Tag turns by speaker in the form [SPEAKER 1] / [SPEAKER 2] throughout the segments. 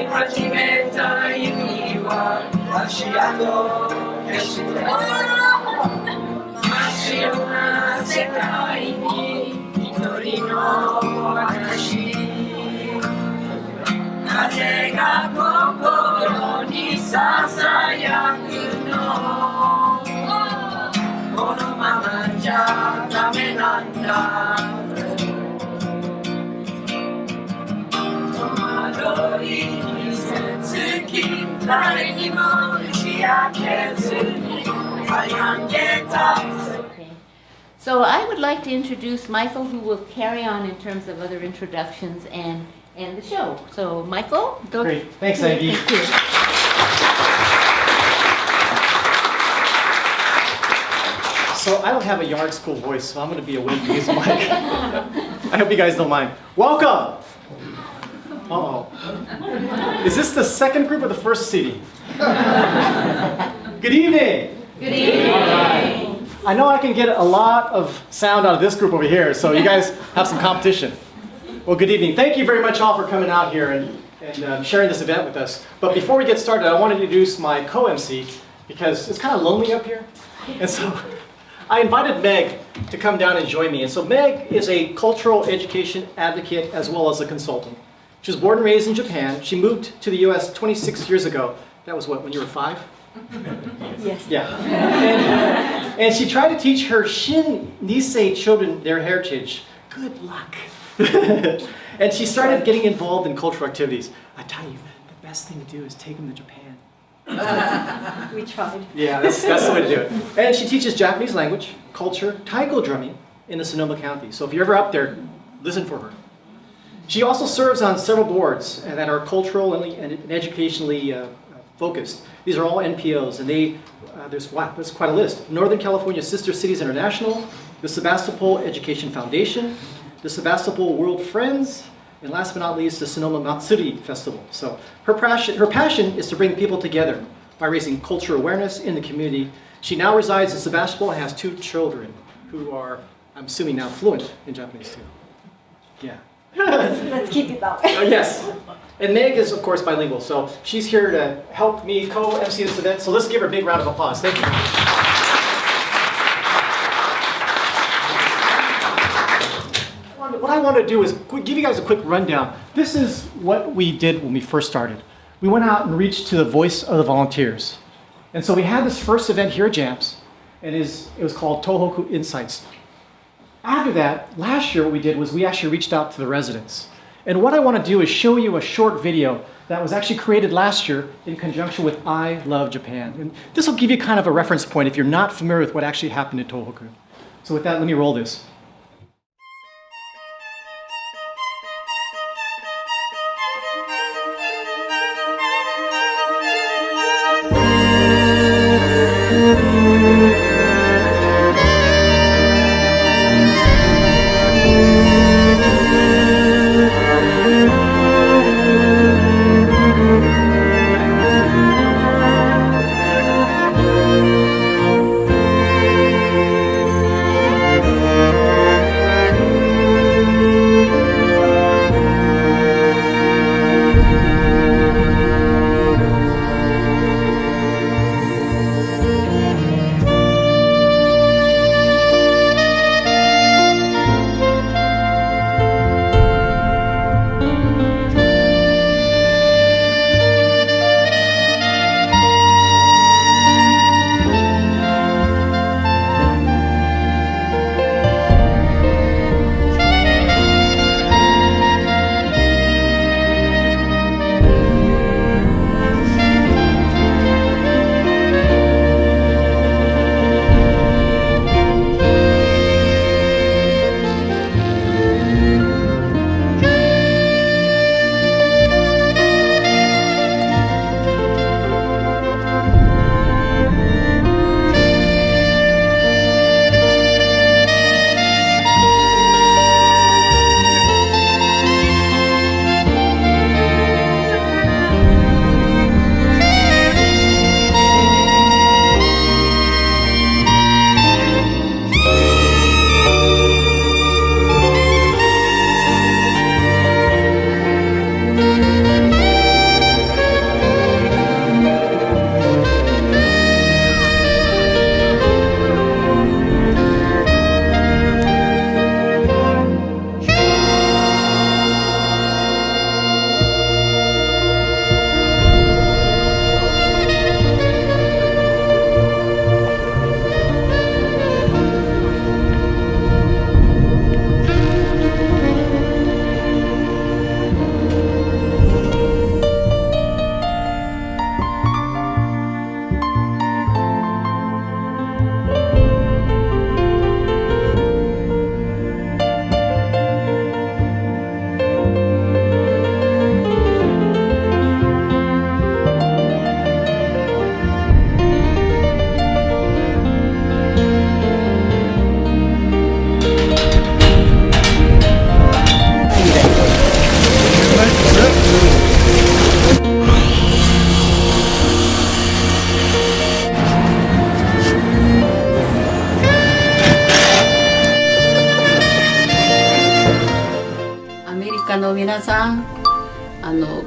[SPEAKER 1] 始めた夢は足跡消して真っ白な世界に一人の私風が心にささやくのこのままじゃダメなんだ戸惑いにせつき誰にも打ち明けずに悩んでた
[SPEAKER 2] So I would like to introduce Michael, who will carry on in terms of other introductions and the show. So Michael,
[SPEAKER 3] great. Thanks, Ivy.
[SPEAKER 2] Thank you.
[SPEAKER 3] So I don't have a yard school voice, so I'm going to be away to use the mic. I hope you guys don't mind. Welcome. Uh-oh. Is this the second group or the first CD? Good evening.
[SPEAKER 2] Good evening.
[SPEAKER 3] All right. I know I can get a lot of sound out of this group over here, so you guys have some competition. Well, good evening. Thank you very much all for coming out here and sharing this event with us. But before we get started, I want to introduce my co-MC because it's kind of lonely up here. And so I invited Meg to come down and join me. And so Meg is a cultural education advocate as well as a consultant. She was born and raised in Japan. She moved to the US 26 years ago. That was what, when you were 5?
[SPEAKER 2] Yes.
[SPEAKER 3] Yeah. And she tried to teach her Shin Nisei children their heritage. Good luck. And she started getting involved in cultural activities. I tell you, the best thing to do is take them to Japan.
[SPEAKER 2] We tried.
[SPEAKER 3] Yeah, that's the way to do it. And she teaches Japanese language, culture, taiko drumming in the Sonoma County. So if you're ever up there, listen for her. She also serves on several boards that are culturally and educationally focused. These are all NPOs, and there's quite a list. Northern California Sister Cities International, the Sebastopol Education Foundation, the Sebastopol World Friends, and last but not least, the Sonoma Matsuri Festival. So her passion is to bring people together by raising cultural awareness in the community. She now resides in Sebastopol and has 2 children who are, I'm assuming now, fluent in Japanese too. Yeah.
[SPEAKER 4] Let's keep it that way.
[SPEAKER 3] Yes. And Meg is, of course, bilingual, so she's here to help me co-MC this event. So let's give her a big round of applause. Thank you. What I want to do is give you guys a quick rundown. This is what we did when we first started. We went out and reached to the voice of the volunteers. And so we had this first event here at JAMS, and it was called Tohoku Insights. After that, last year what we did was we actually reached out to the residents. And what I want to do is show you a short video that was actually created last year in conjunction with I Love Japan. And this will give you kind of a reference point if you're not familiar with what actually happened in Tohoku. So with that, let me roll this.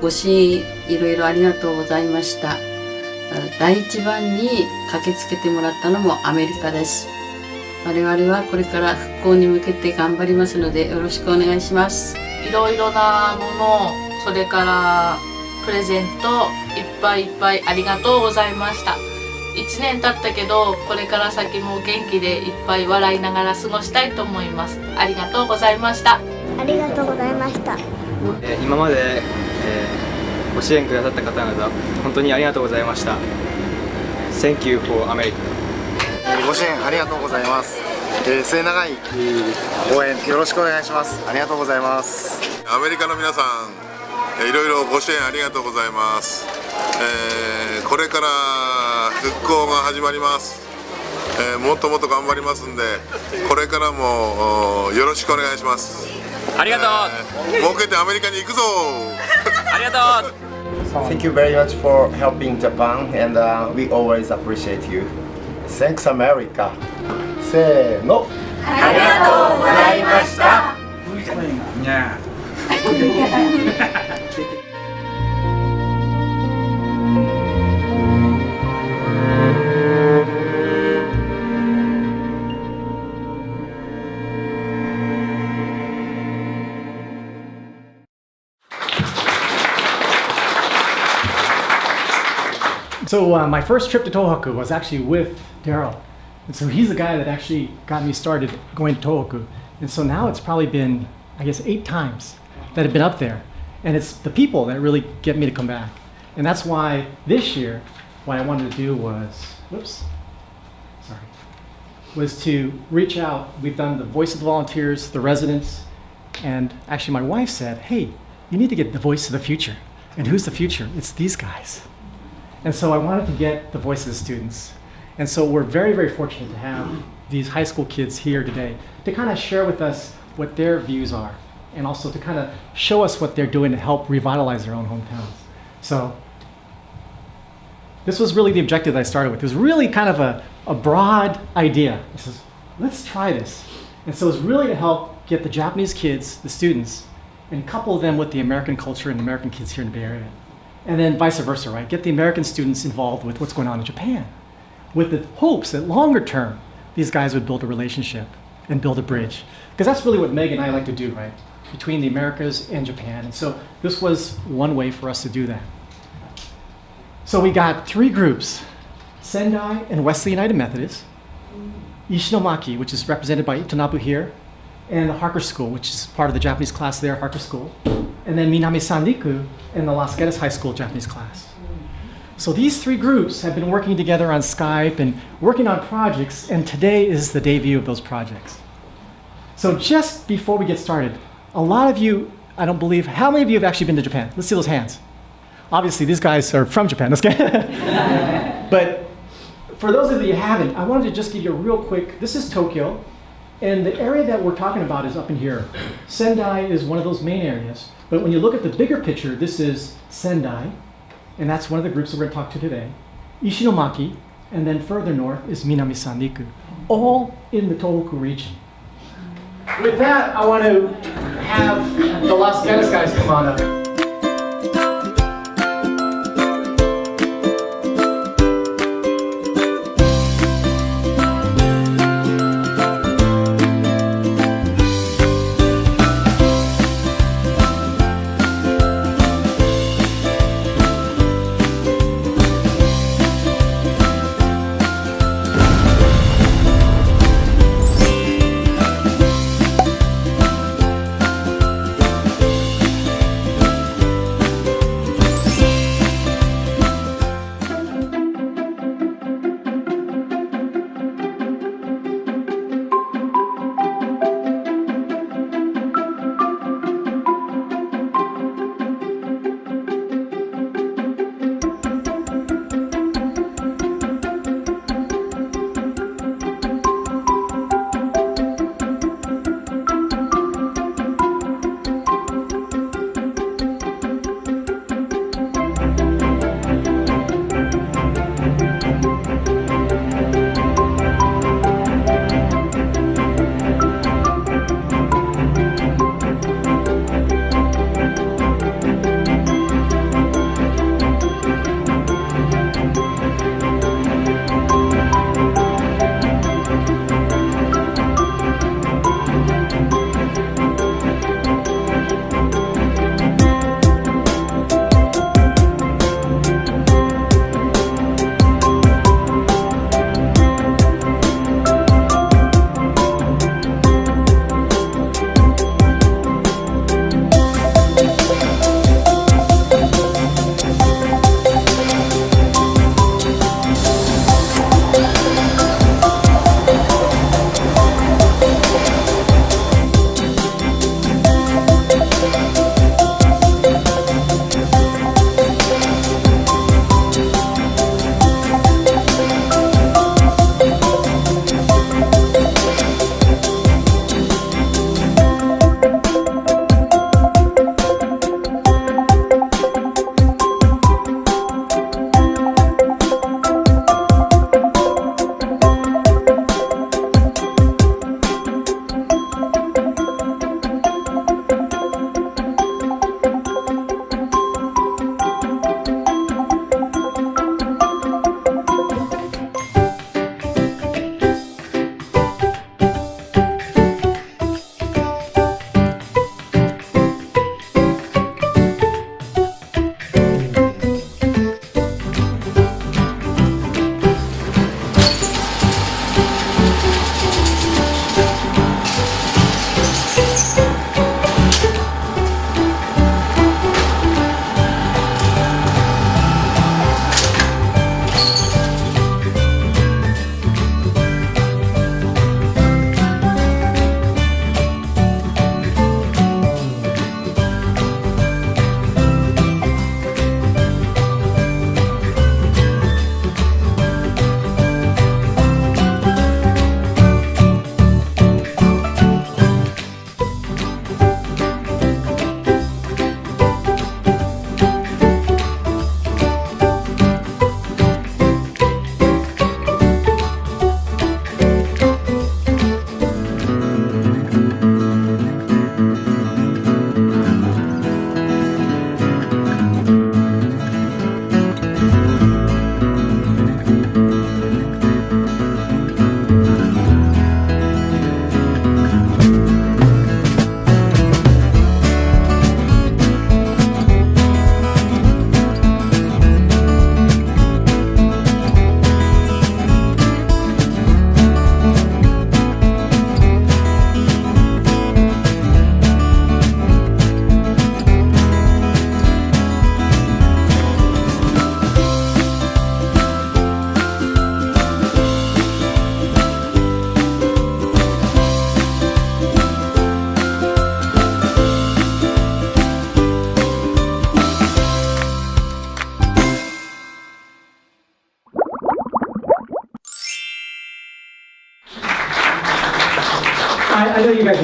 [SPEAKER 5] ご支援いろいろありがとうございました。第一番に駆けつけてもらったのもアメリカです。我々はこれから復興に向けて頑張りますのでよろしくお願いします。
[SPEAKER 6] いろいろなもの、それからプレゼントいっぱいいっぱいありがとうございました。1年経ったけどこれから先も元気でいっぱい笑いながら過ごしたいと思います。ありがとうございました。
[SPEAKER 4] ありがとうございました。
[SPEAKER 7] 今まで、ご支援くださった方々本当にありがとうございました。 Thank you for America。
[SPEAKER 8] ご支援ありがとうございます。末永い応援よろしくお願いします。ありがとうございます。
[SPEAKER 9] アメリカの皆さん、いろいろご支援ありがとうございます。これから復興が始まります。もっともっと頑張りますんで、これからもよろしくお願いします。
[SPEAKER 7] ありがとう。
[SPEAKER 9] 儲けてアメリカに行くぞ。
[SPEAKER 7] ありがとう。
[SPEAKER 8] Thank you very much for helping Japan and we always appreciate you. Thanks America. せーの。
[SPEAKER 1] ありがとうございました。
[SPEAKER 3] So my first trip to Tohoku was actually with Daryl. And so he's the guy that actually got me started going to Tohoku. And so now it's probably been, I guess, 8 times that I've been up there. And it's the people that really get me to come back. And that's why this year, what I wanted to do was, was to reach out. We've done the Voice of the Volunteers, the residents, and actually my wife said, hey, you need to get the voice of the future. And who's the future? It's these guys. And so I wanted to get the voice of the students. And so we're very, very fortunate to have these high school kids here today to kind of share with us what their views are and also to kind of show us what they're doing to help revitalize their own hometowns. So this was really the objective that I started with. It was really kind of a broad idea. It says, let's try this. And so it was really to help get the Japanese kids, the students, and couple them with the American culture and American kids here in the Bay Area. And then vice versa, right? Get the American students involved with what's going on in Japan, with the hopes that longer term, these guys would build a relationship and build a bridge. Because that's really what Meg and I like to do, right? Between the Americas and Japan. And so this was one way for us to do that. So we got 3 groups, Sendai and Wesley United Methodist, Ishinomaki, which is represented by Itonabu here, and the Harker School, which is part of the Japanese class there, Harker School, and then Minamisanriku and the Las Gatos High School Japanese class. So these 3 groups have been working together on Skype and working on projects, and today is the debut of those projects. So just before we get started, a lot of you, I don't believe, how many of you have actually been to Japan? Let's see those hands. Obviously, these guys are from Japan, let's get But for those of you who haven't, I wanted to just give you a real quick, this is Tokyo, and the area that we're talking about is up in here. Sendai is one of those main areas, but when you look at the bigger picture, this is Sendai, and that's one of the groups that we're going to talk to today. Ishinomaki, and then further north is Minamisanriku, all in the Tohoku region. With that, I want to have the Las Gatos guys come on up.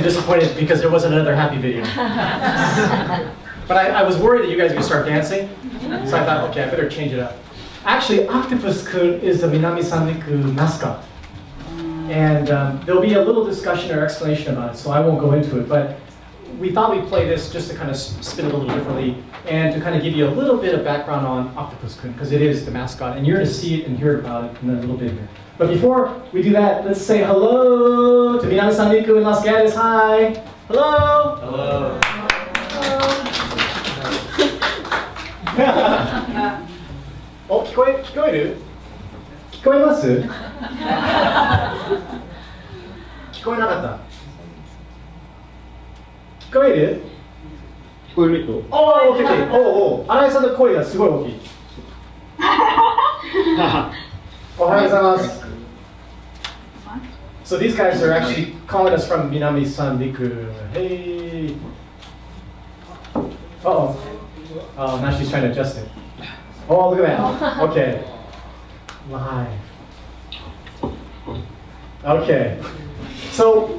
[SPEAKER 3] disappointed because there wasn't another happy video. But I was worried that you guys were going to start dancing, so I thought, okay, I better change it up. Actually, Octopus-kun is the Minamisanriku mascot. And there'll be a little discussion or explanation about it, so I won't go into it. But we thought we'd play this just to kind of spin it a little differently and to kind of give you a little bit of background on Octopus-kun, because it is the mascot, and you're going to see it and hear about it in a little bit here. But before we do that, let's say hello to Minamisanriku in Los Gatos. Hi. Hello. Hello. Oh, 聞こえる？聞こえます？聞こえなかった？聞こえる？聞こえる人？おー、OK。おー、新井さんの声がすごい大きい。おはようございます。So these guys are actually calling us from Minamisanriku. Hey. Uh-oh. Oh, now she's trying to adjust it. Oh, look at that. Okay. Live. Okay. So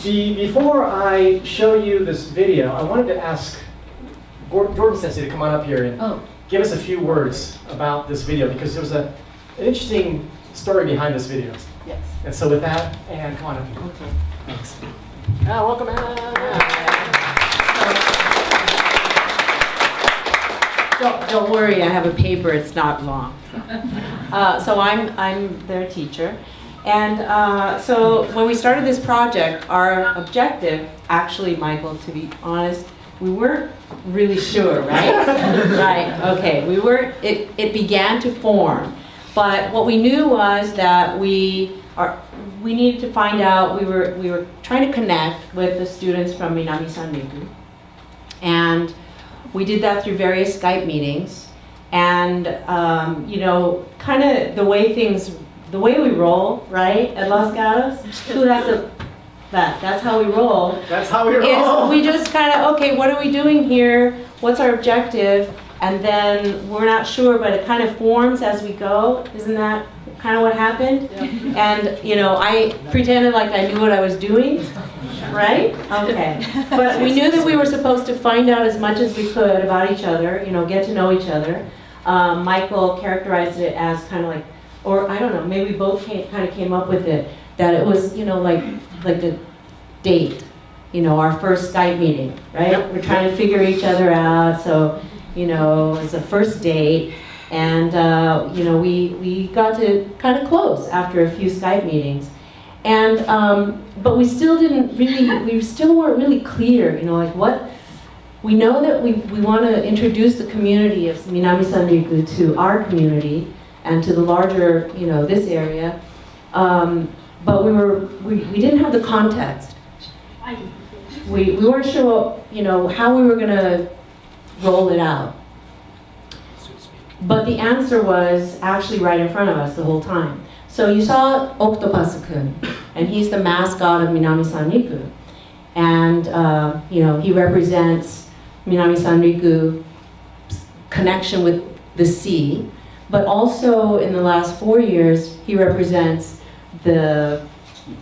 [SPEAKER 3] before I show you this video, I wanted to ask Jordan Sensei to come on up here and give us a few words about this video, because there was an interesting story behind this video.
[SPEAKER 2] Yes.
[SPEAKER 3] And so with that, Anne, come on up here.
[SPEAKER 2] Okay.
[SPEAKER 3] Thanks. Welcome, Anne.
[SPEAKER 10] Don't worry, I have a paper, it's not long. So I'm their teacher. And so when we started this project, our objective, actually, Michael, to be honest, we weren't really sure, right? Right, okay, it began to form. But what we knew was that we needed to find out, we were trying to connect with the students from Minamisanriku. And we did that through various Skype meetings. And, you know, kind of the way we roll, right, at Los Gatos, who has that's how we roll.
[SPEAKER 3] That's how we roll.
[SPEAKER 10] We just kind of, okay, what are we doing here? What's our objective? And then we're not sure, but it kind of forms as we go. Isn't that kind of what happened? Yeah. And, you know, I pretended like I knew what I was doing, right? Okay. But we knew that we were supposed to find out as much as we could about each other, you know, get to know each other. Michael characterized it as kind of like, or I don't know, maybe we both kind of came up with it, that it was, you know, like a date, you know, our first Skype meeting, right? Yep. We're trying to figure each other out, so, you know, it was a first date, and, you know, we got to kind of close after a few Skype meetings. And, but we still weren't really clear, you know, like what, we know that we want to introduce the community of Minamisanriku to our community and to the larger, you know, this area, but we didn't have the context. We weren't sure, you know, how we were going to roll it out. But the answer was actually right in front of us the whole time. So you saw Octopus-kun, and he's the mascot of Minamisanriku. And, you know, he represents Minamisanriku's connection with the sea, but also in the last 4 years, he represents the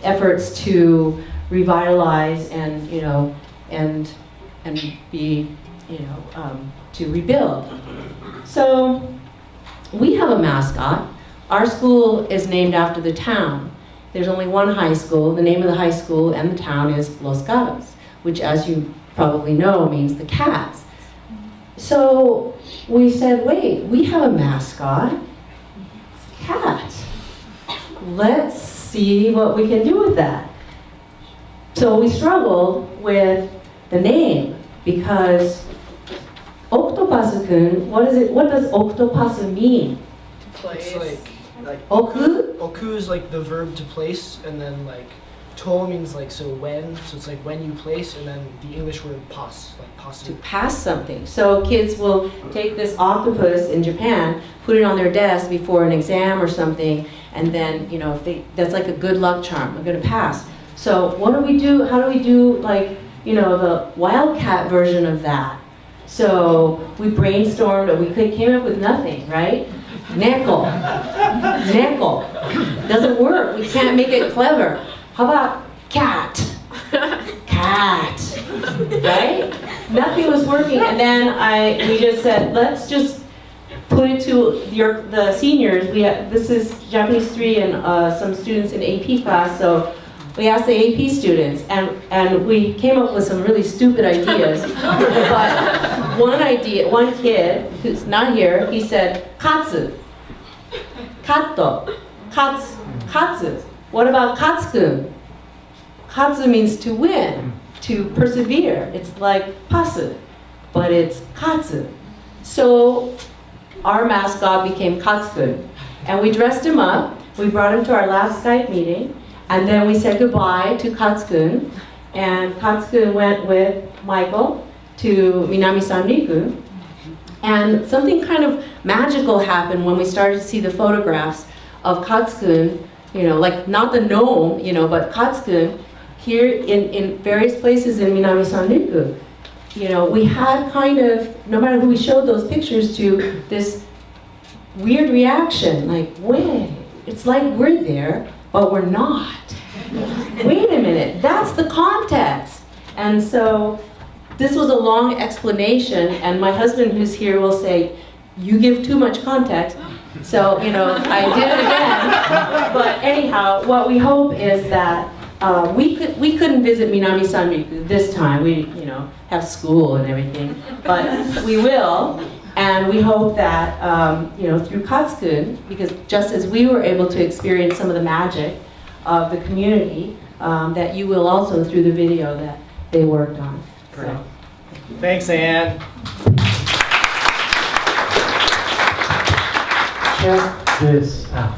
[SPEAKER 10] efforts to revitalize and, you know, and be, you know, to rebuild. So we have a mascot. Our school is named after the town. There's only one high school. The name of the high school and the town is Los Gatos, which, as you probably know, means the cats. So we said, wait, we have a mascot, cat. Let's see what we can do with that. So we struggled with the name, because Octopus-kun, what does octopus mean?
[SPEAKER 11] It's like
[SPEAKER 10] Oku?
[SPEAKER 11] Oku is like the verb to place, and then like to means like so it's like when you place, and then the English word pass, like pass.
[SPEAKER 10] To pass something. So kids will take this octopus in Japan, put it on their desk before an exam or something, and then, you know, that's like a good luck charm. I'm going to pass. So what do we do? How do we do, like, you know, the wildcat version of that? So we brainstormed, and we came up with nothing, right? Nickel. Doesn't work. We can't make it clever. How about cat? Cat. that? Right? Nothing was working. And then we just said, let's just put it to the seniors. This is Japanese 3 and some students in AP class, so we asked the AP students, and we came up with some really stupid ideas. But one kid who's not here, he said, katsu, katto, katsu. What about katsu? Katsu means to win, to persevere. It's like pasu, but it's katsu. So our mascot became Katsu. And we dressed him up, we brought him to our last Skype meeting, and then we said goodbye to Katsu. And Katsu went with Michael to Minamisanriku. And something kind of magical happened when we started to see the photographs of Katsu, like not the gnome, but Katsu here in various places in Minamisanriku. We had kind of, no matter who we showed those pictures to, this weird reaction, like, wait, it's like we're there, but we're not. Wait a minute, that's the context. And so this was a long explanation, and my husband who's here will say, you give too much context. So, I did it again. But anyhow, what we hope is that we couldn't visit Minamisanriku this time. We, have school and everything, but we will, and we hope that, through Katsu, because just as we were able to experience some of the magic of the community, that you will also through the video that they worked on.
[SPEAKER 3] Great. Thanks, Anne.
[SPEAKER 12] Check this out.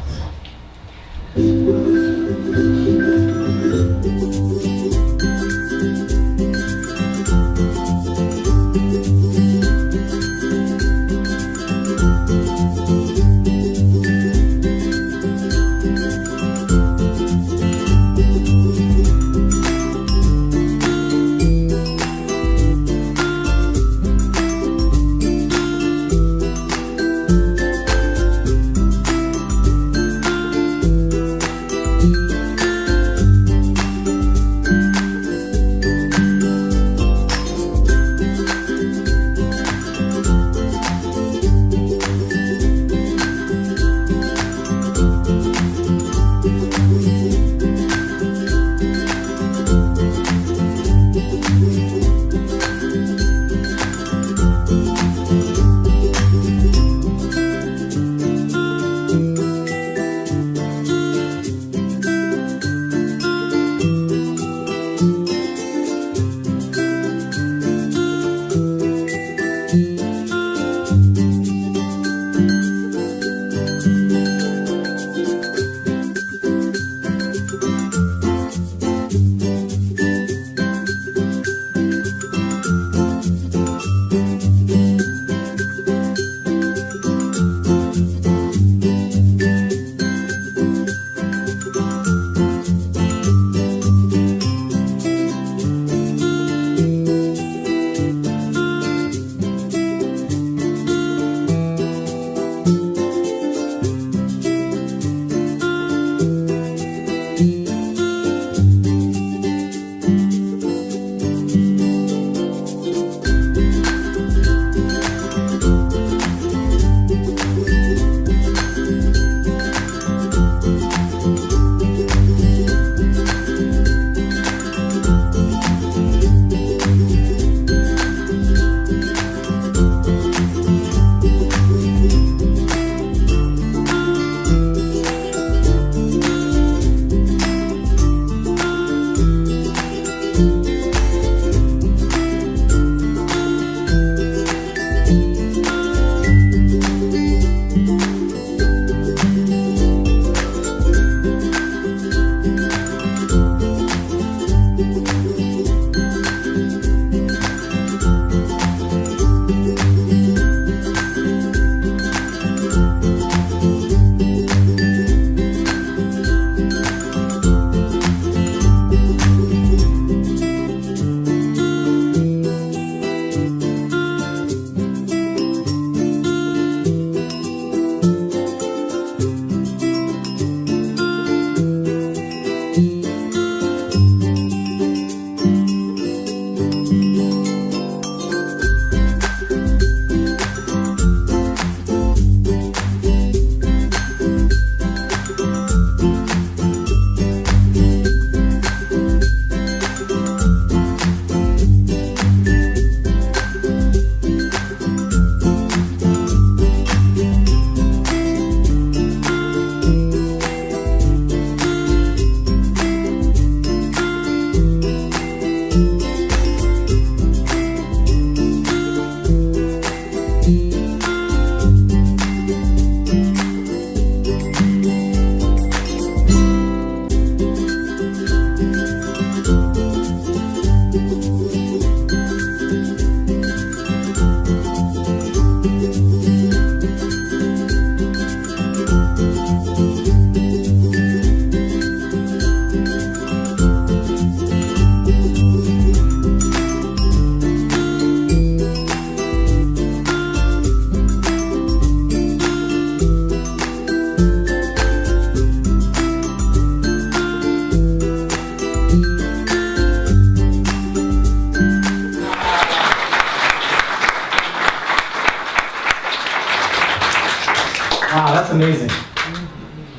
[SPEAKER 3] Wow, that's amazing.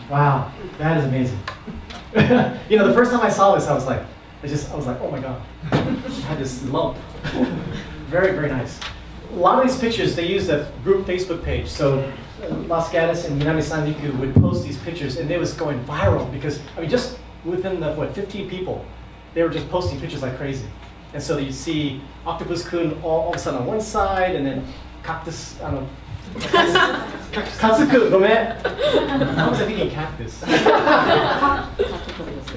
[SPEAKER 3] Wow, that is amazing. You know, the first time I saw this, I was like, oh my God. I had this lump. Very, very nice. A lot of these pictures, they used a group Facebook page. So Las Gatos and Minamisanriku would post these pictures, and they was going viral because, I mean, just within the, 15 people, they were just posting pictures like crazy. And so you see Octopus-kun all of a sudden on one side, and then Cactus, I don't know, Katsuku, gomen. I was thinking cactus.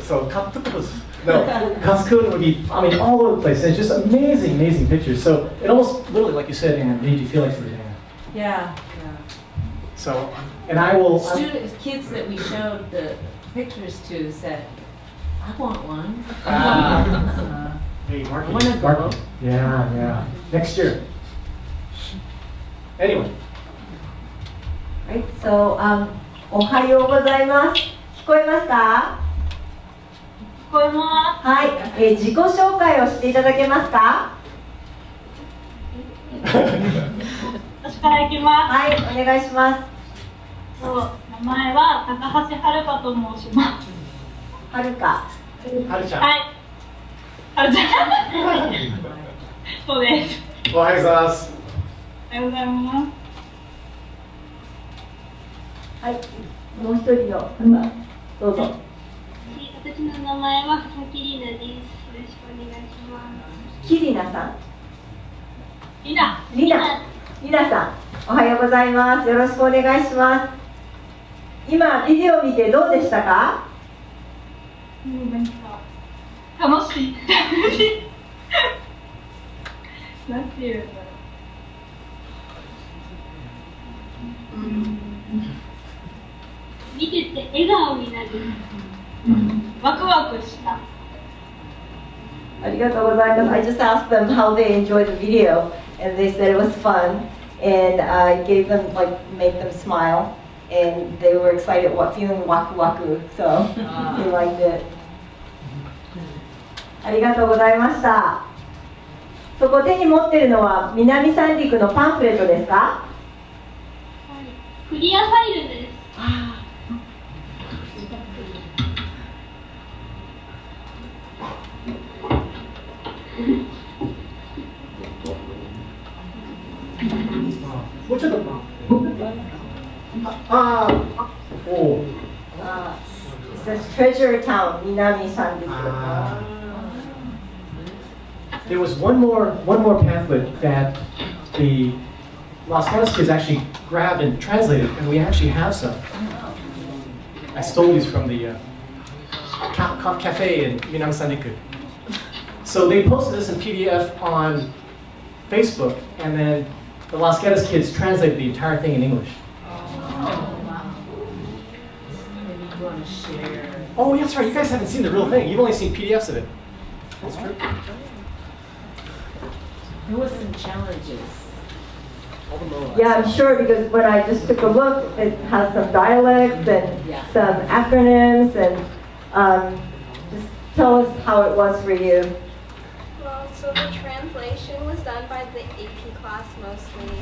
[SPEAKER 3] So Katsuku would be, I mean, all over the place. It's just amazing, amazing pictures. So it almost literally, like you said, Anne, made you feel like you were there.
[SPEAKER 10] Yeah.
[SPEAKER 3] So, and I will.
[SPEAKER 2] Students, kids that we showed the pictures to said, I want one.
[SPEAKER 3] Hey, marketing.
[SPEAKER 2] I wanna go.
[SPEAKER 3] Marketing. Yeah. Next year. Anyway.
[SPEAKER 13] Right, so, おはようございます。聞こえますか？聞こえます。はい、自己紹介をしていただけますか？
[SPEAKER 14] 私からいきます。
[SPEAKER 13] はい、お願いします。
[SPEAKER 14] 名前は高橋遥と申します。
[SPEAKER 13] はるか。
[SPEAKER 3] はるちゃん。
[SPEAKER 14] はい。はるちゃん。そうです。
[SPEAKER 3] おはようございます。
[SPEAKER 14] おはようございます。
[SPEAKER 13] はい、もう一人の方、どうぞ。
[SPEAKER 14] 私の名前は佐々木里奈です。よろしくお願いします。
[SPEAKER 13] キリナさん。
[SPEAKER 14] りな
[SPEAKER 13] さん、おはようございます。よろしくお願いします。今、ビデオ見てどうでしたか？
[SPEAKER 14] なんか楽しい。なんていうんだろう。見てて笑顔になる。ワクワクした。
[SPEAKER 13] ありがとうございます。I just asked them how they enjoyed the video, and they said it was fun, and I gave them, made them smile, and they were excited, feeling waku waku, so they liked it. ありがとうございました。そこ手に持っているのは南三陸のパンフレットですか？
[SPEAKER 14] クリアファイルです。
[SPEAKER 3] もうちょっと。
[SPEAKER 13] It says Treasure Town, Minamisanriku.
[SPEAKER 3] There was one more pamphlet that the Las Gatos kids actually grabbed and translated, and we actually have some. I stole these from the cafe in Minamisanriku. So they posted this in PDF on Facebook, and then the Las Gatos kids translated the entire thing in English. Oh, that's right. You guys haven't seen the real thing. You've only seen PDFs of it. That's true.
[SPEAKER 2] There was some challenges.
[SPEAKER 13] Yeah, I'm sure, because when I just took a look, it has some dialects and some acronyms, and just tell us how it was for you.
[SPEAKER 15] Well, so the translation was done by the AP class mostly.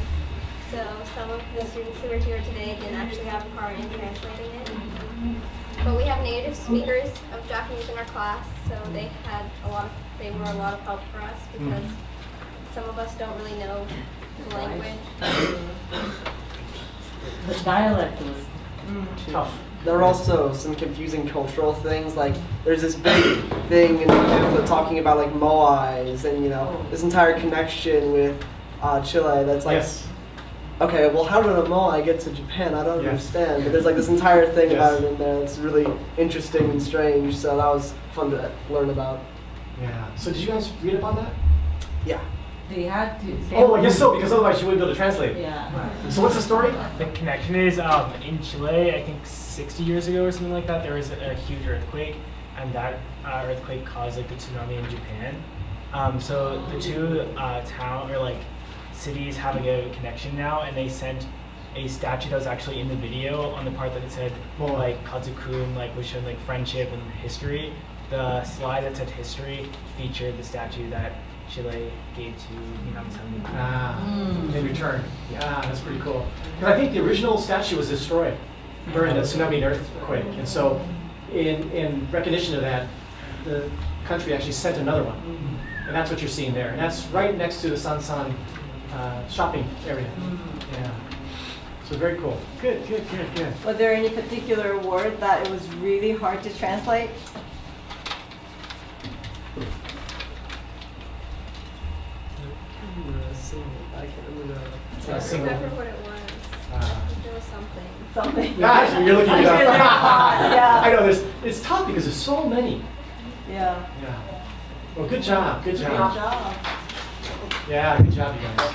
[SPEAKER 15] So some of the students who were here today didn't actually have a part in translating it. But we have native speakers of Japanese in our class, so they were a lot of help for us, because some of us don't really know the language.
[SPEAKER 2] The dialect was
[SPEAKER 16] tough. There are also some confusing cultural things, like there's this big thing in the pamphlet talking about like moais and this entire connection with Chile that's like, okay, well how did a moai get to Japan? I don't understand, but there's like this entire thing about it in there that's really interesting and strange, so that was fun to learn about.
[SPEAKER 3] Yeah, so did you guys read up on that?
[SPEAKER 16] Yeah.
[SPEAKER 2] They had to.
[SPEAKER 3] Oh, I guess so, because otherwise you wouldn't be able to translate.
[SPEAKER 2] Yeah.
[SPEAKER 3] So what's the story?
[SPEAKER 17] The connection is in Chile, I think 60 years ago or something like that, there was a huge earthquake, and that earthquake caused like the tsunami in Japan. So the two cities have a connection now, and they sent a statue that was actually in the video on the part that it said Katsukun, was showing friendship and history. The slide that said history featured the statue that Chile gave to Minamisanriku.
[SPEAKER 3] In return. Yeah, that's pretty cool. Because I think the original statue was destroyed during the tsunami and earthquake. And so in recognition of that, the country actually sent another one. And that's what you're seeing there. And that's right next to the Sansan shopping area. Yeah. So very cool. Good.
[SPEAKER 13] Was there any particular word that it was really hard to translate?
[SPEAKER 16] I can't remember.
[SPEAKER 15] I don't remember what it was. There was something.
[SPEAKER 13] Something.
[SPEAKER 3] Gosh, you're looking it up.
[SPEAKER 13] Yeah.
[SPEAKER 3] I know it's tough because there's so many.
[SPEAKER 13] Yeah.
[SPEAKER 3] Well, good job.
[SPEAKER 13] Good job.
[SPEAKER 3] Yeah, good job, you guys.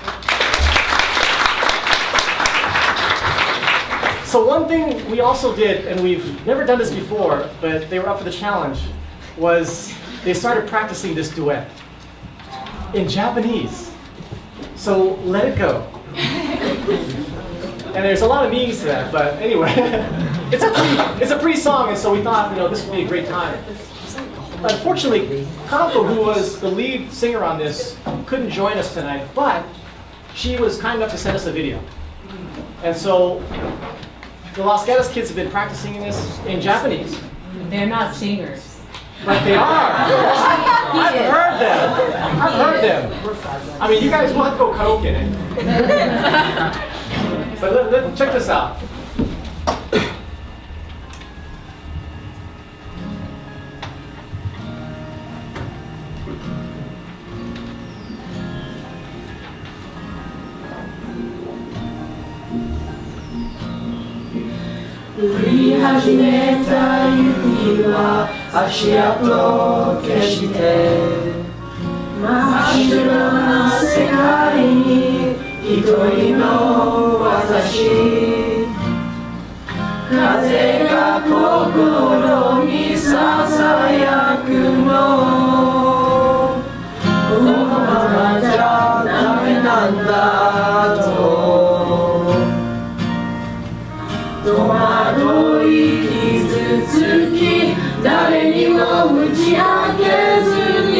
[SPEAKER 3] So one thing we also did, and we've never done this before, but they were up for the challenge, was they started practicing this duet in Japanese. So let it go. And there's a lot of meanings to that, but anyway, it's a pretty song, and so we thought, this would be a great time. Unfortunately, Kanko, who was the lead singer on this, couldn't join us tonight, but she was kind enough to send us a video. And so the Los Gatos kids have been practicing this in Japanese.
[SPEAKER 10] They're not singers.
[SPEAKER 3] But they are. I've heard them. I mean, you guys will have to go karaoke in it. But check this out.
[SPEAKER 1] 降り始めた雪は足跡を消して真っ白な世界に一人の私風が心にささやくのこのままじゃダメなんだと戸惑い傷つき誰にも打ち明けずに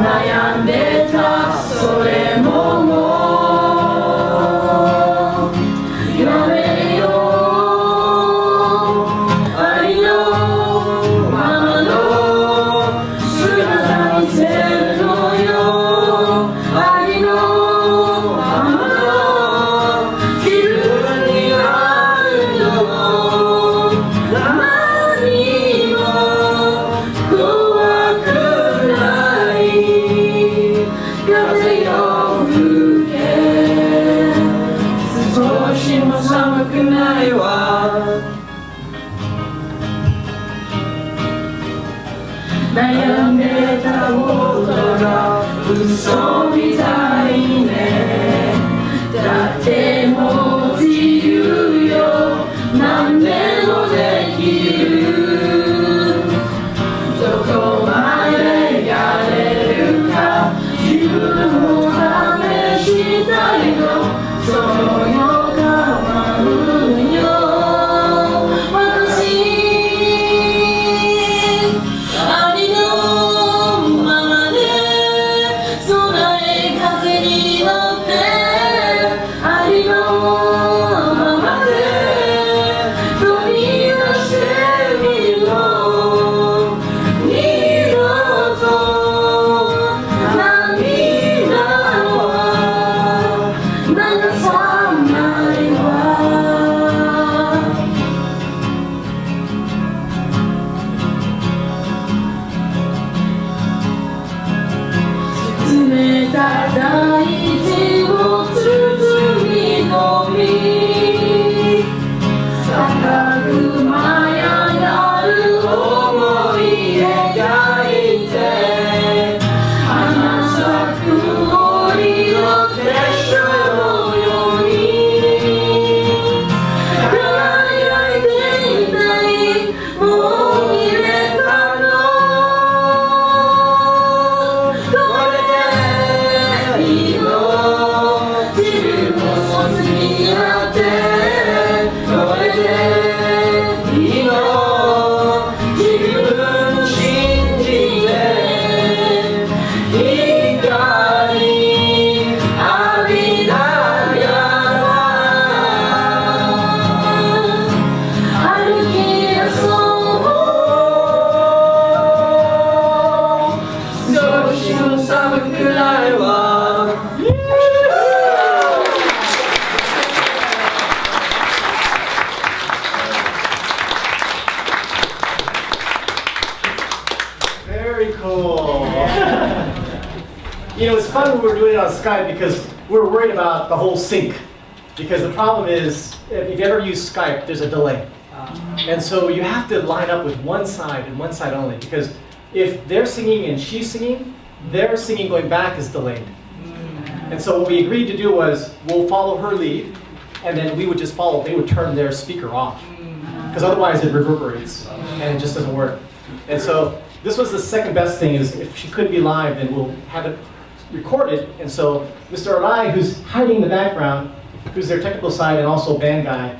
[SPEAKER 1] 悩んでたそれももうやめようありのままの姿見せるのよありのままの気分になるの何も怖くない風よ吹け少しも寒くないわ悩んでたことが嘘みたいねだってもう自由よ何でもできるどこまでやれるか自分を試したいのその予感は運よ私ありのままで空へ風
[SPEAKER 3] fun when we were doing it on Skype because we were worried about the whole sync. Because the problem is, if you ever use Skype, there's a delay. And so you have to line up with one side and one side only. Because if they're singing and she's singing, their singing going back is delayed. And so what we agreed to do was, we'll follow her lead, and then we would just follow. They would turn their speaker off. Because otherwise it reverberates, and it just doesn't work. And so this was the second best thing, is if she couldn't be live, then we'll have it recorded. And so Mr. Arai, who's hiding in the background, who's their technical side and also band guy,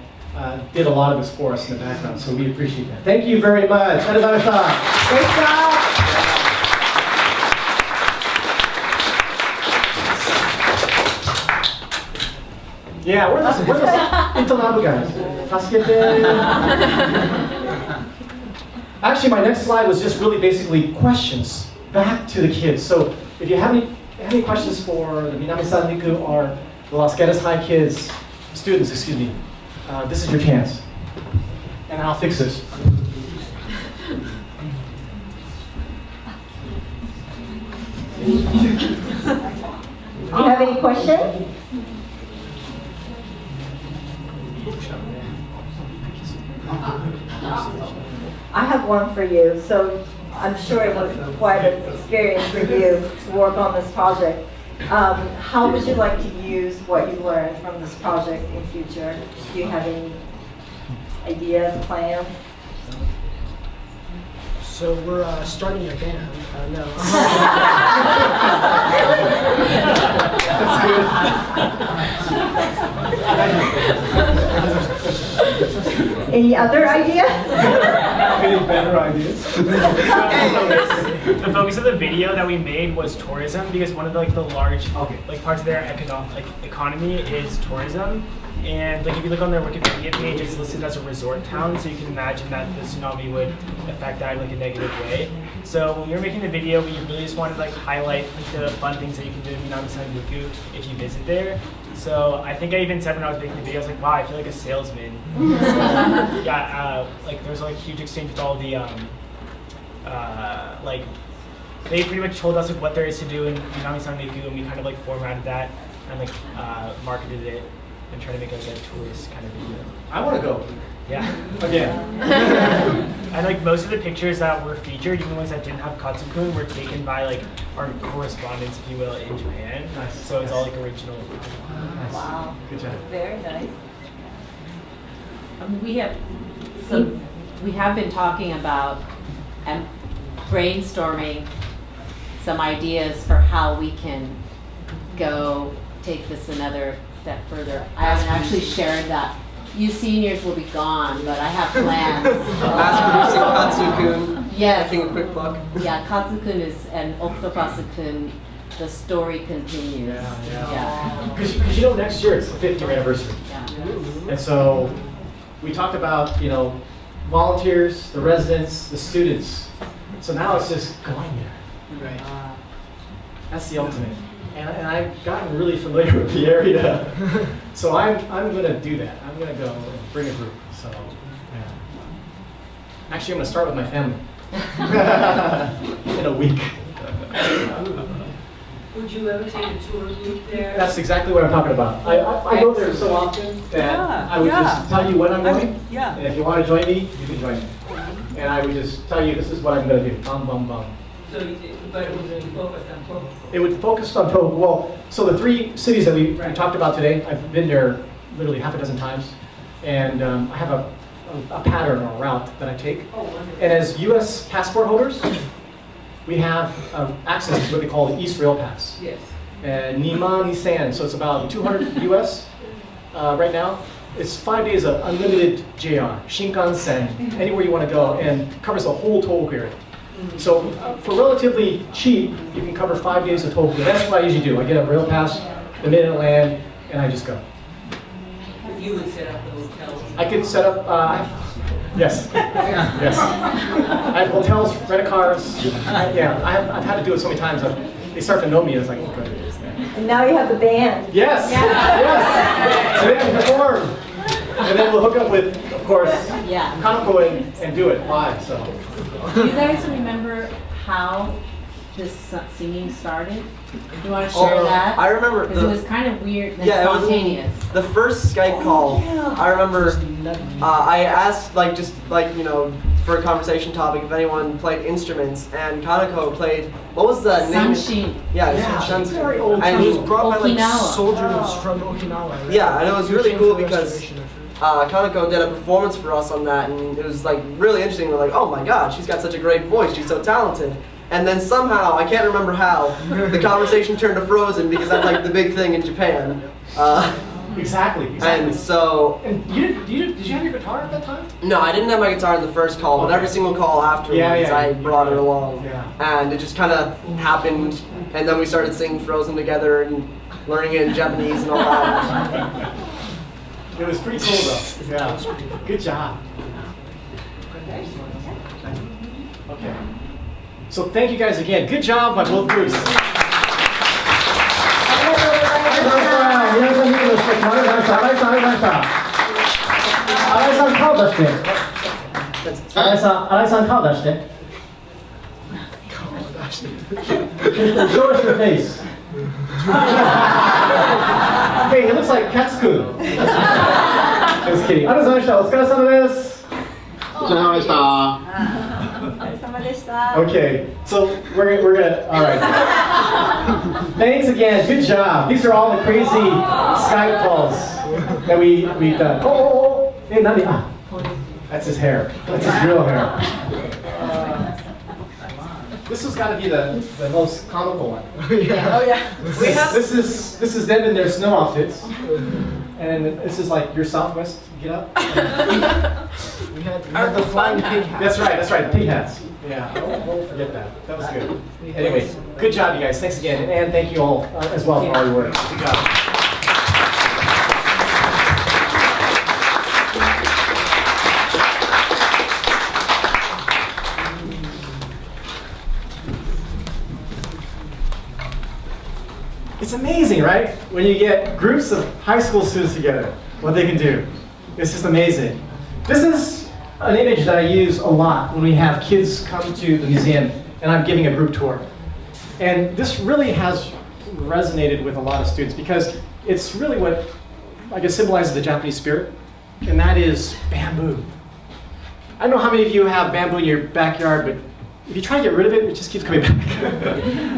[SPEAKER 3] did a lot of this for us in the background. So we appreciate that. Thank you very much. Great job. Yeah, we're those Intonabu guys. Tasukete. Actually, my next slide was just really basically questions back to the kids. So if you have any questions for the Minamisanriku or the Los Gatos High kids, students, excuse me, this is your chance. And I'll fix this.
[SPEAKER 13] Do you have any questions? I have one for you. So I'm sure it was quite an experience for you to work on this project. How would you like to use what you learned from this project in future? Do you have any ideas, plans?
[SPEAKER 11] So we're starting a band. No.
[SPEAKER 13] Any other idea?
[SPEAKER 3] Any better ideas?
[SPEAKER 17] The focus of the video that we made was tourism, because one of the large parts of their economy is tourism. And if you look on their Wikipedia page, it's listed as a resort town, so you can imagine that the tsunami would affect that in a negative way. So when we were making the video, we really just wanted to highlight the fun things that you can do in Minamisanriku if you visit there. So I think I even said when I was making the video, I was like, wow, I feel like a salesman. So, yeah, there's a huge exchange with all the they pretty much told us what there is to do in Minamisanriku, and we kind of formatted that and marketed it and try to make a tourist kind of video.
[SPEAKER 3] I want to go.
[SPEAKER 17] Yeah.
[SPEAKER 3] Again.
[SPEAKER 17] And most of the pictures that were featured, even ones that didn't have Katsukun, were taken by our correspondents, if you will, in Japan.
[SPEAKER 3] Nice.
[SPEAKER 17] So it's all original.
[SPEAKER 3] Nice.
[SPEAKER 13] Wow.
[SPEAKER 3] Good job.
[SPEAKER 13] Very nice.
[SPEAKER 10] We have been talking about and brainstorming some ideas for how we can go take this another step further. I haven't actually shared that. You seniors will be gone, but I have plans.
[SPEAKER 16] Mass producing Katsukun.
[SPEAKER 10] Yes.
[SPEAKER 16] Taking a quick look.
[SPEAKER 10] Yeah, Katsukun is and Octopusukun. The story continues.
[SPEAKER 3] Yeah. Because next year it's the 5th year anniversary.
[SPEAKER 10] Yeah.
[SPEAKER 3] And so we talked about volunteers, the residents, the students. So now it's just going there. Right. That's the ultimate. And I've gotten really familiar with the area. So I'm going to do that. I'm going to go and bring a group. So, yeah. Actually, I'm going to start with my family in a week.
[SPEAKER 1] Would you ever take a tour group there?
[SPEAKER 3] That's exactly what I'm talking about. I go there so often that I would just tell you when I'm going.
[SPEAKER 1] Yeah.
[SPEAKER 3] And if you want to join me, you can join me. And I would just tell you this is what I'm going to do. Bum, bum, bum.
[SPEAKER 1] So, but it was really focused on Tohoku.
[SPEAKER 3] It would focus on Tohoku. Well, so the 3 cities that we talked about today, I've been there literally half a dozen times. And I have a pattern or a route that I take.
[SPEAKER 1] Oh, wonderful.
[SPEAKER 3] And as U.S. passport holders, we have access to what they call the East Rail Pass.
[SPEAKER 1] Yes.
[SPEAKER 3] Minamisanriku, so it's about 200 US right now. It's 5 days of unlimited JR, Shinkansen, anywhere you want to go, and covers the whole Tohoku area. So for relatively cheap, you can cover 5 days of Tohoku. That's what I usually do. I get a rail pass the minute I land, and I just go.
[SPEAKER 1] You would set up the hotels.
[SPEAKER 3] I could set up, yes, yes. I have hotels, rent-a-cars. I've had to do it so many times. They start to know me. It's like, okay.
[SPEAKER 13] And now you have the band.
[SPEAKER 3] Yes, yes. And then perform. And then we'll hook up with, of course, Kanako and do it live. So.
[SPEAKER 10] Do you guys remember how this singing started? Do you want to share that?
[SPEAKER 16] I remember
[SPEAKER 10] Because it was kind of weird and
[SPEAKER 16] Yeah,
[SPEAKER 10] spontaneous.
[SPEAKER 16] it was the first Skype call. I remember I asked for a conversation topic if anyone played instruments, and Kanako played. What was the name?
[SPEAKER 10] Sunshin.
[SPEAKER 16] Yeah, Sunshin. And
[SPEAKER 11] It was brought by like
[SPEAKER 10] Okinawa.
[SPEAKER 11] soldiers from Okinawa. Right?
[SPEAKER 16] Yeah, and it was really
[SPEAKER 11] Came
[SPEAKER 16] cool
[SPEAKER 11] for
[SPEAKER 16] because
[SPEAKER 11] restoration effort.
[SPEAKER 16] Kanako did a performance for us on that, and it was like really interesting. We're like, oh my god, she's got such a great voice, she's so talented. And then somehow, I can't remember how, the conversation turned to Frozen because that's like the big thing in Japan.
[SPEAKER 3] Exactly.
[SPEAKER 16] And so.
[SPEAKER 3] And did you have your guitar at that time?
[SPEAKER 16] No, I didn't have my guitar in the first call, but every single call afterwards, I brought it along.
[SPEAKER 3] Yeah.
[SPEAKER 16] And it just kind of happened, and then we started singing Frozen together and learning it in Japanese and all that.
[SPEAKER 3] It was pretty cool though. Yeah. Good job. Okay. So thank you guys again. Good job by both groups.
[SPEAKER 12] 皆さん見てました。新井さん、新井さん顔出して。新井さん顔出して。Show us your face.
[SPEAKER 3] Hey, it looks like Katsuku. Just kidding. ありがとうございました。お疲れ様です。
[SPEAKER 12] お疲れ様でした。
[SPEAKER 3] Okay, so we're gonna, all right. Thanks again, good job. These are all the crazy Skype calls that we've done. Oh, hey, Nani. Ah, that's his hair. That's his real hair. This has got to be the most comical one.
[SPEAKER 16] Yeah. Oh yeah.
[SPEAKER 3] This is them in their snow outfits, and this is like your Southwest get up.
[SPEAKER 11] We had the flying pig hats.
[SPEAKER 3] That's right, the pig hats. Yeah, I won't forget that. That was good. Anyway, good job, you guys. Thanks again, and thank you all as well for all your work. Good job. It's amazing, right? When you get groups of high school students together, what they can do. It's just amazing. This is an image that I use a lot when we have kids come to the museum and I'm giving a group tour. And this really has resonated with a lot of students because it's really what I guess symbolizes the Japanese spirit, and that is bamboo. I don't know how many of you have bamboo in your backyard, but if you try to get rid of it, it just keeps coming back.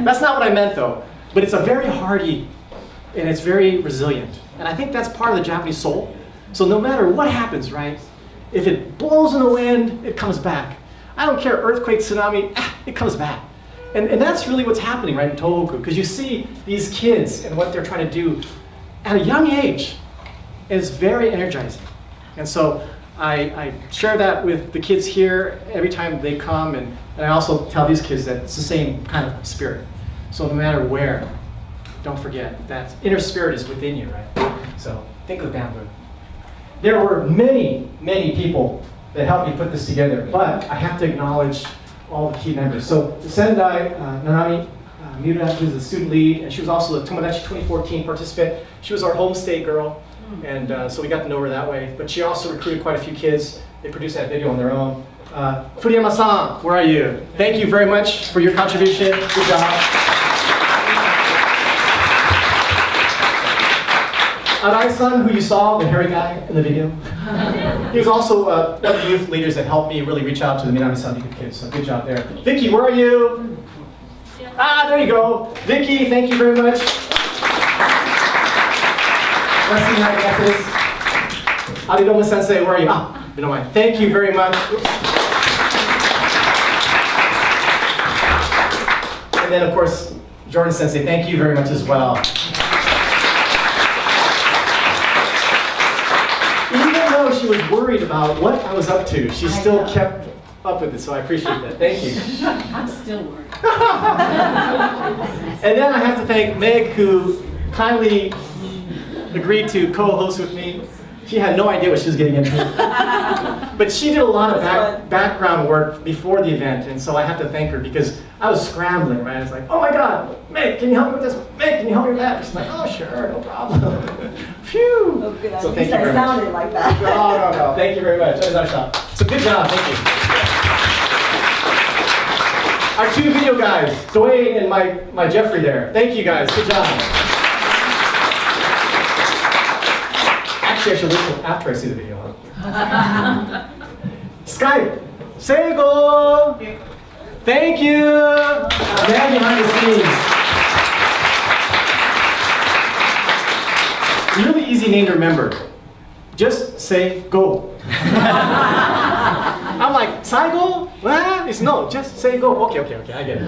[SPEAKER 3] That's not what I meant though, but it's a very hardy and it's very resilient. And I think that's part of the Japanese soul. So no matter what happens, right? If it blows in the wind, it comes back. I don't care, earthquake, tsunami, it comes back. And that's really what's happening, right, in Tohoku, because you see these kids and what they're trying to do at a young age is very energizing. And so I share that with the kids here every time they come, and I also tell these kids that it's the same kind of spirit. So no matter where, don't forget that inner spirit is within you, right? So think of bamboo. There were many, many people that helped me put this together, but I have to acknowledge all the key members. So Sendai Nanami Miura, who's the student lead, and she was also the Tomodachi 2014 participant. She was our homestay girl, and so we got to know her that way. But she also recruited quite a few kids. They produced that video on their own. Furiyama-san, where are you? Thank you very much for your contribution. Good job. Arai-san, who you saw, the hairy guy in the video. He was also one of the youth leaders that helped me really reach out to the Minamisanriku kids, so good job there. Vicky, where are you? Ah, there you go. Vicky, thank you very much. Aridomo-sensei, where are you? Ah, you know what? Thank you very much. And then, of course, Jordan-sensei, thank you very much as well. She was worried about what I was up to. She still kept up with it, so I appreciate that. Thank you.
[SPEAKER 10] I'm still worried.
[SPEAKER 3] And then I have to thank Meg, who kindly agreed to co-host with me. She had no idea what she was getting into. But she did a lot of background work before the event, and so I have to thank her because I was scrambling, right? I was like, oh my God, Meg, can you help me with this? Meg, can you help me with that? She's like, oh sure, no problem. Phew!
[SPEAKER 13] Oh, good.
[SPEAKER 3] So thank you very much.
[SPEAKER 13] Sounded like that.
[SPEAKER 3] No. Thank you very much. That was our shot. So good job. Thank you. our 2 video guys, Dwayne and my Jeffrey there. Thank you guys, good job. Actually, I should wait till after I see the video. Huh? Skype, Seigo. Thank you. Man behind the scenes. Really easy name to remember. Just say go. I'm like, Saigo? What? It's no, just say go. Okay, I get it.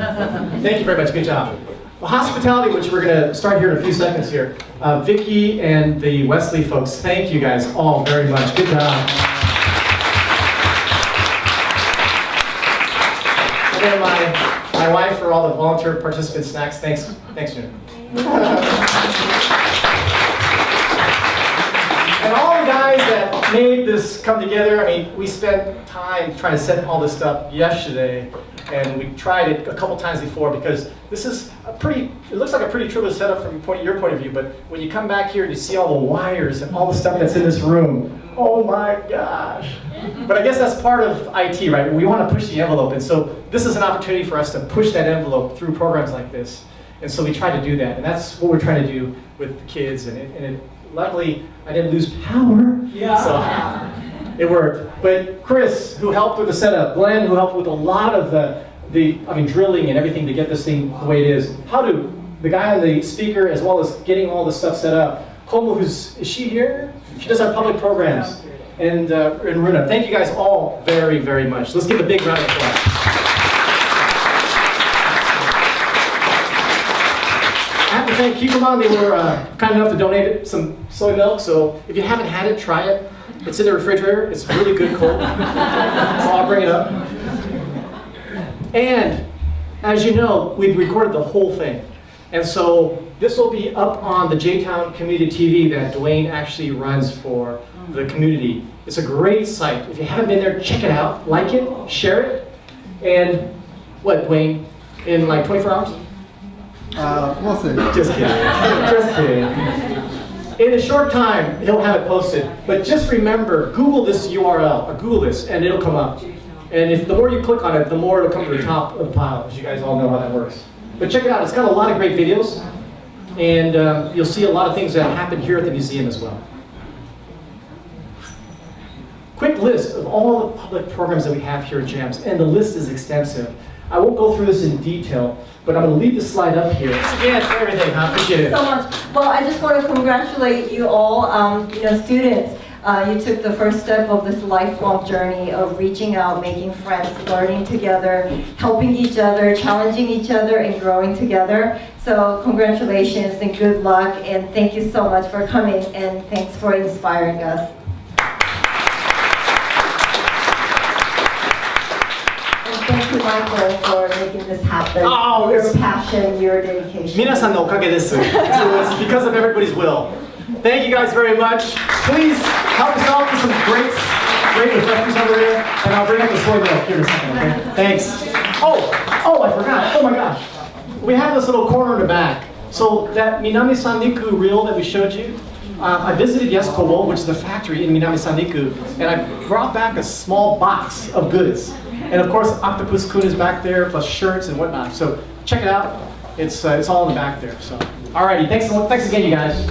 [SPEAKER 3] Thank you very much, good job. Well, hospitality, which we're gonna start here in a few seconds here. Vicky and the Wesley folks, thank you guys all very much, good job. And then my wife for all the volunteer participant snacks, thanks June. And all the guys that made this come together, I mean, we spent time trying to set all this up yesterday, and we tried it a couple times before because this is it looks like a pretty trivial setup from your point of view, but when you come back here and you see all the wires and all the stuff that's in this room, oh my gosh. But I guess that's part of IT, right? We want to push the envelope, and so this is an opportunity for us to push that envelope through programs like this. And so we try to do that, and that's what we're trying to do with the kids, luckily, I didn't lose power, so it worked. But Chris, who helped with the setup, Glenn, who helped with a lot of the drilling and everything to get this thing the way it is. The guy on the speaker, as well as getting all the stuff set up. Komo, is she here? She does our public programs. And Runa, thank you guys all very, very much. Let's give a big round of applause. I have to thank Kikuman. They were kind enough to donate some soy milk, so if you haven't had it, try it. It's in the refrigerator. It's really good cold. So I'll bring it up. And as you know, we recorded the whole thing. And so this will be up on the J-Town Community TV that Dwayne actually runs for the community. It's a great site. If you haven't been there, check it out. Like it, share it. And what, Dwayne, in like 24 hours?
[SPEAKER 18] We'll see.
[SPEAKER 3] Just kidding. Just kidding. In a short time, he'll have it posted. But just remember, Google this URL, or Google this, and it'll come up. And the more you click on it, the more it'll come to the top of the pile, as you guys all know how that works. But check it out, it's got a lot of great videos, and you'll see a lot of things that happen here at the museum as well. Quick list of all the public programs that we have here at JAMS, and the list is extensive. I won't go through this in detail, but I'm going to leave the slide up here. Thanks again for everything. I appreciate it.
[SPEAKER 13] So much. Well, I just want to congratulate you all, students. You took the first step of this lifelong journey of reaching out, making friends, learning together, helping each other, challenging each other, and growing together. So congratulations and good luck, and thank you so much for coming, and thanks for inspiring us. Thank you, Michael, for making this happen.
[SPEAKER 3] Oh,
[SPEAKER 13] your passion, your dedication.
[SPEAKER 3] 皆さんのおかげです。So it's because of everybody's will. Thank you guys very much. Please help us out with some great refreshments over there, and I'll bring up the soy milk here in a second, okay? Thanks. Oh, I forgot. Oh my gosh. We have this little corner in the back. So that Minamisanriku reel that we showed you, I visited Kobo, which is the factory in Minamisanriku, and I brought back a small box of goods. And of course, Octopus Kun is back there, plus shirts and whatnot. So check it out. It's all in the back there. So, alrighty, thanks again, you guys.